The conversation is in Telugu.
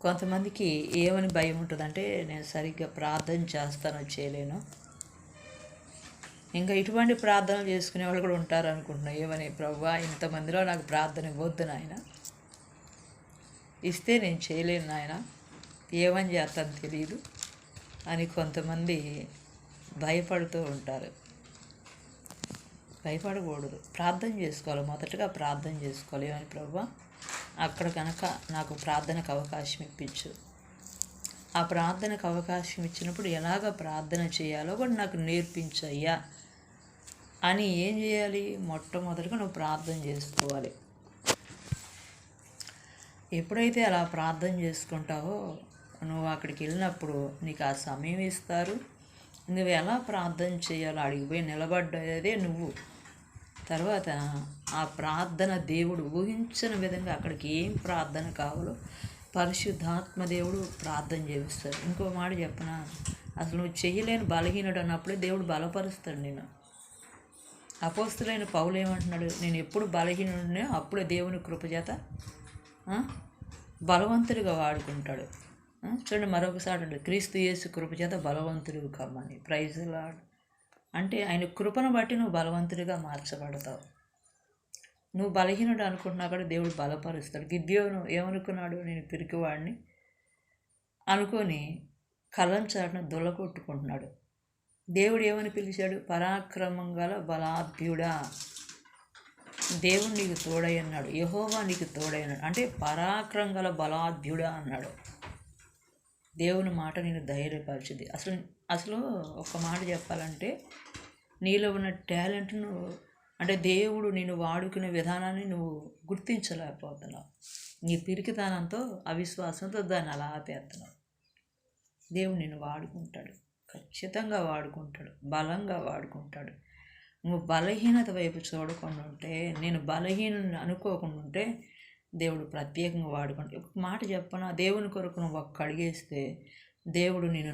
కొంతమందికి ఏమని భయం ఉంటుందంటే, నేను సరిగ్గా ప్రార్థన చేస్తానో చేయలేను. ఇంకా ఇటువంటి ప్రార్థనలు చేసుకునే వాళ్ళు కూడా ఉంటారు అనుకుంటున్నా. ఏమని, ప్రభువా ఇంతమందిలో నాకు ప్రార్థన ఇవ్వద్దు నాయన, ఇస్తే నేను చేయలేను నాయన, ఏమని చేస్తాను తెలియదు అని కొంతమంది భయపడుతూ ఉంటారు. భయపడకూడదు, ప్రార్థన చేసుకోవాలి. మొదటగా ప్రార్థన చేసుకోవాలి. ఏమని, ప్రభువా అక్కడ కనుక నాకు ప్రార్థనకు అవకాశం ఇప్పించు, ఆ ప్రార్థనకు అవకాశం ఇచ్చినప్పుడు ఎలాగ ప్రార్థన చేయాలో కూడా నాకు నేర్పించయ్యా అని ఏం చేయాలి? మొట్టమొదటిగా నువ్వు ప్రార్థన చేసుకోవాలి. ఎప్పుడైతే అలా ప్రార్థన చేసుకుంటావో నువ్వు అక్కడికి వెళ్ళినప్పుడు నీకు ఆ సమయం ఇస్తారు. నువ్వు ఎలా ప్రార్థన చేయాలో అడిగిపోయి నిలబడ్డదే నువ్వు. తర్వాత ఆ ప్రార్థన దేవుడు ఊహించిన విధంగా అక్కడికి ఏం ప్రార్థన కావాలో పరిశుద్ధాత్మ దేవుడు ప్రార్థన చేపిస్తాడు. ఇంకో మాట చెప్పనా, అసలు నువ్వు చేయలేని బలహీనుడు అన్నప్పుడే దేవుడు బలపరుస్తాడు నేను. అపోస్తులైన పౌలు ఏమంటున్నాడు? నేను ఎప్పుడు బలహీనుడినే అప్పుడే దేవుని కృపచేత బలవంతుడిగా వాడుకుంటాడు. చూడండి, మరొకసారి అంటే క్రీస్తు యేసు కృపచేత బలవంతుడివి కమ్మని. Praise Lord. అంటే ఆయన కృపను బట్టి నువ్వు బలవంతుడిగా మార్చబడతావు. నువ్వు బలహీనుడు అనుకుంటున్నా కూడా దేవుడు బలపరుస్తాడు. గిద్యోను ఏమనుకున్నాడు? నేను పిరికివాడిని అనుకొని కళ్ళం చాటున దొల్లకొట్టుకుంటున్నాడు. దేవుడు ఏమని పిలిచాడు? పరాక్రమం గల బలాఢ్యుడా, దేవుడు నీకు తోడై అన్నాడు. యెహోవా నీకు తోడై అన్నాడు. అంటే పరాక్రమం గల బలాఢ్యుడా అన్నాడు. దేవుని మాట నేను ధైర్యపరిచింది. అసలు ఒక మాట చెప్పాలంటే, నీలో ఉన్న టాలెంట్ను అంటే దేవుడు నేను వాడుకునే విధానాన్ని నువ్వు గుర్తించలేకపోతున్నావు. నీ పిరికితనంతో, అవిశ్వాసంతో దాన్ని అలా ఆపేస్తున్నావు. దేవుడు నిన్ను వాడుకుంటాడు, ఖచ్చితంగా వాడుకుంటాడు, బలంగా వాడుకుంటాడు. నువ్వు బలహీనత వైపు చూడకుండా ఉంటే, నేను బలహీనని అనుకోకుండా ఉంటే దేవుడు ప్రత్యేకంగా వాడుకుంటాడు. ఒక మాట చెప్పనా, దేవుని కొరకు నువ్వు ఒక్క అడిగేస్తే దేవుడు నిన్ను